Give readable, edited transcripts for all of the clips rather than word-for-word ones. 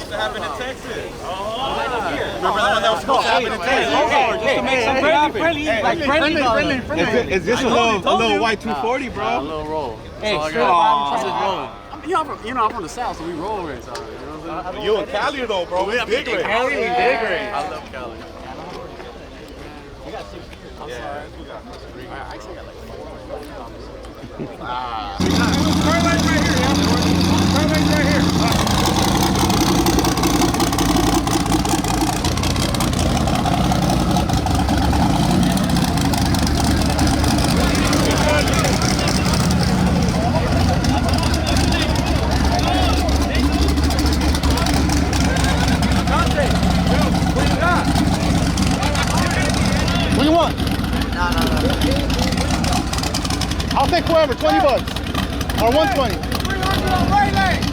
To happen in Texas. Remember that one that was supposed to happen in Texas? Just to make something happen. Friendly. Is this a little white 240, bro? A little roll. Hey, I'm from the South, so we roll right. So, you know what I'm saying? You in Cali though, bro? We dig right. Cali, we dig right. I love Cali. I'm sorry. I actually got like 4. Turn left right here, yeah. Turn left right here. What do you want? No. I'll take whoever, 20 bucks. Or 120. 300 on right lane.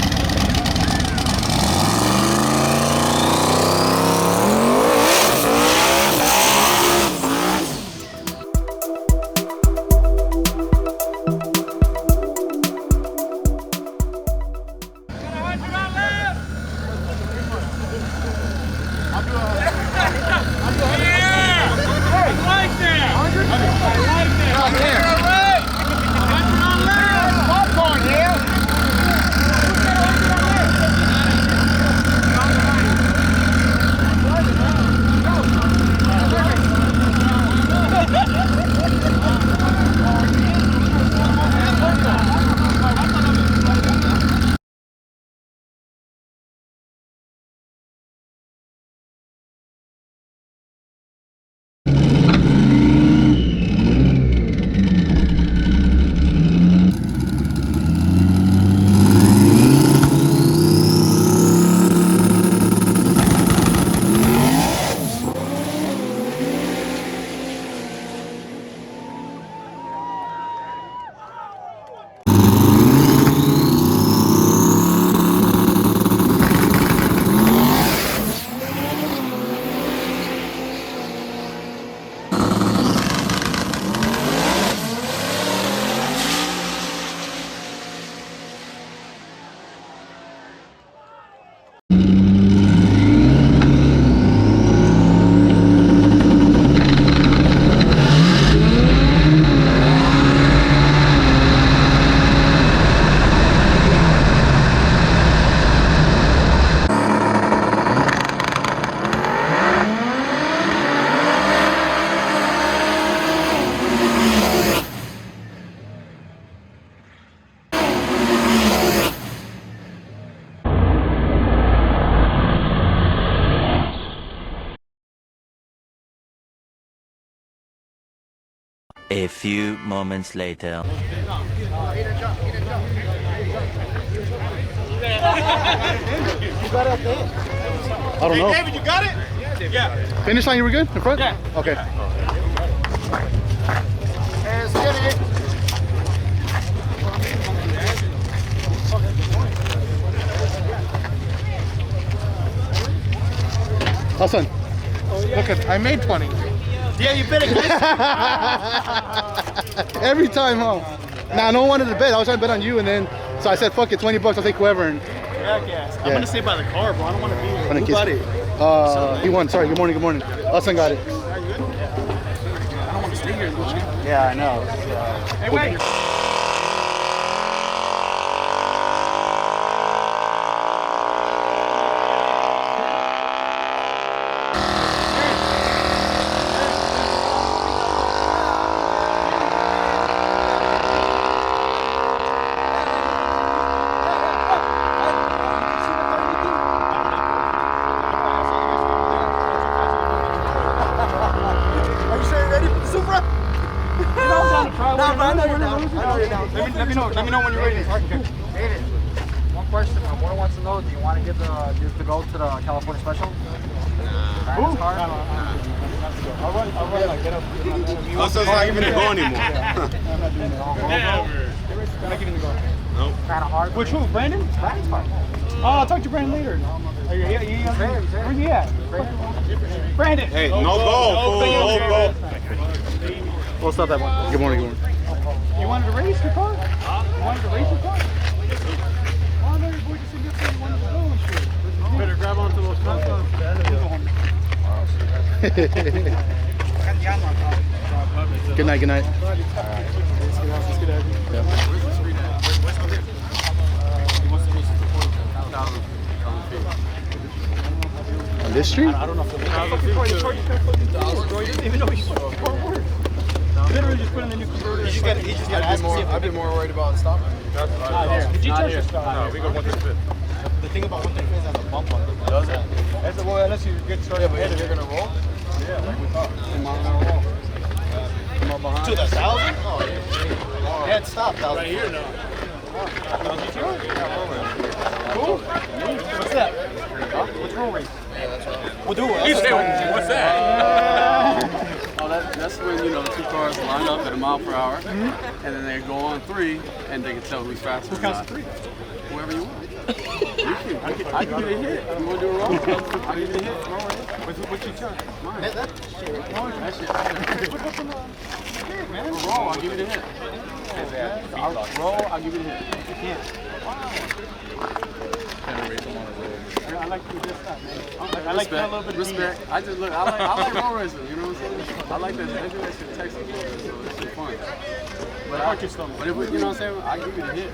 A few moments later. I don't know. Hey, David, you got it? Yeah. Finish line, you were good? In front? Yeah. Okay. Let's get it. Hassan. Look at, I made 20. Yeah, you bet it. Every time, huh? Nah, no one wanted to bet. I was trying to bet on you, and then so I said, "Fuck it, 20 bucks. I'll take whoever." And Yes. I'm gonna stay by the car, bro. I don't want to be here. Who got it? He won. Sorry. Good morning. Good morning. Hassan got it. I don't want to stay here. Yeah, I know. Hey, wait. Let me know when you're ready. David, one question. My boy wants to know, do you want to give the go to the California special? I'll so it's not even a go anymore. Nope. Kind of hard. Which who? Brandon? Brandon's fine. Oh, I'll talk to Brandon later. Where's he at? Brandon. Hey, no go. No go. What's up, that one? Good morning. Good morning. You wanted to race your car? You wanted to race your car? Good night, good night. On this street? I don't know if the even know he's literally just put in the new converter. I'd be more worried about stopping. Did you touch your stuff? No, we go 135. The thing about 135 is has a bump on it. Does it? That's well, unless you get started. Yeah, but you're gonna roll? Yeah, like we thought. Come on, gonna roll. Come on behind. To the 1,000? Oh, Yeah, it stopped. right here now. Cool. What's that? What's roll rate? We'll do it. What's that? Oh, that's when, you know, two cars line up at a mile per hour, and then they go on 3, and they can tell who's faster. Who counts to 3? Whoever you want. I can give you a hit. You want to do a roll? I'll give you a hit. What's your turn? Mine. That shit. Roll, I'll give you the hit. Roll, I'll give you the hit. You can't. I like to do this stuff, man. I like that little bit of Respect. I just look. I like roll racing. You know what I'm saying? I like that. I do that shit in Texas, so it's just fun. But if we, you know what I'm saying? I give you the hit.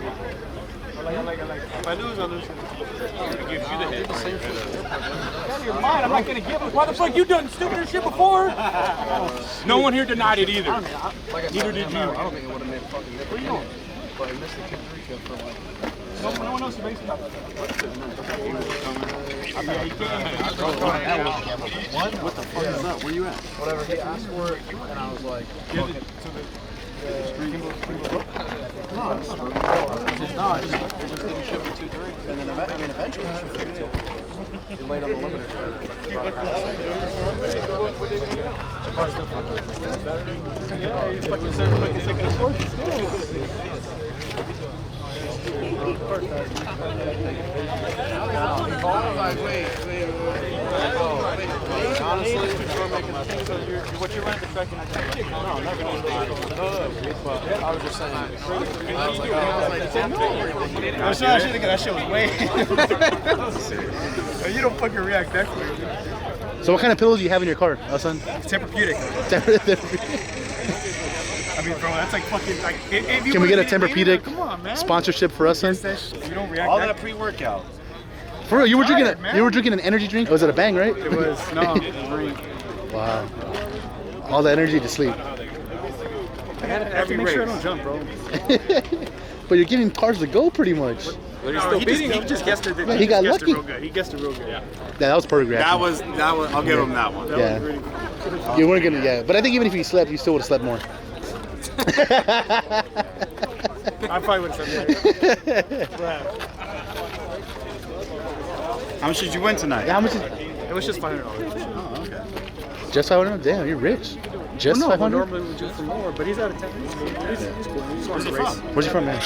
I like. If I lose, I lose. It gives you the hit. Out of your mind, I'm not gonna give it. Why the fuck you done stupider shit before? No one here denied it either. Neither did you. I don't think it would have made a fucking difference. What are you doing? But I missed the Kid Rico for like. No one else is racing about that. What the fuck is up? Where you at? Whatever, he asked for it, and I was like, no, it's not. It just didn't ship for 2-3. And then eventually it shipped for 2. He laid on the limiter. Honestly, what you're running the track and I was just saying. that shit was way. You don't fucking react that quick. So what kind of pillows do you have in your car, son? Tempur-Pedic. I mean, bro, that's like fucking like. Can we get a Tempur-Pedic come on, man. sponsorship for us, son? You don't react. All that pre-workout. For real, you were tired, drinking an energy drink? Was it a Bang, right? It was no. Wow. All the energy to sleep. I have to make sure I don't jump, bro. But you're giving cars the go pretty much. But he's still beating him. He just guessed it. Yeah, he got lucky. He guessed it real good. Yeah, that was perfect. That was. I'll give him that one. Yeah. You weren't gonna. Yeah, but I think even if you slept, you still would have slept more. I probably would have said that. How much did you win tonight? Yeah, how much? It was just $500. Oh, okay. Just 500? Damn, you're rich. Just Well, no, 500? normally we do for more, but he's out of town. He's cool. He's Where's he race. from? Where's he from, man?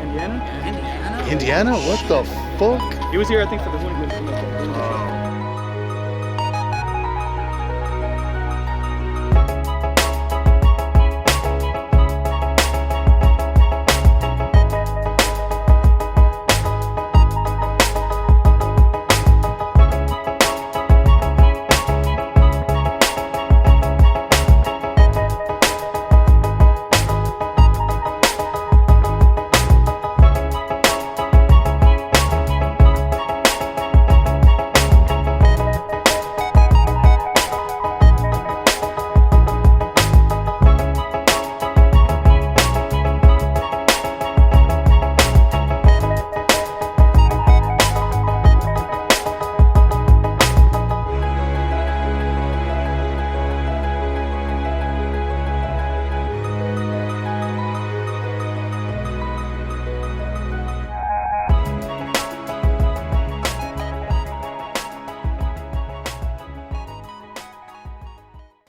Indiana? Indiana? What the fuck? He was here, I think, for the hooligans.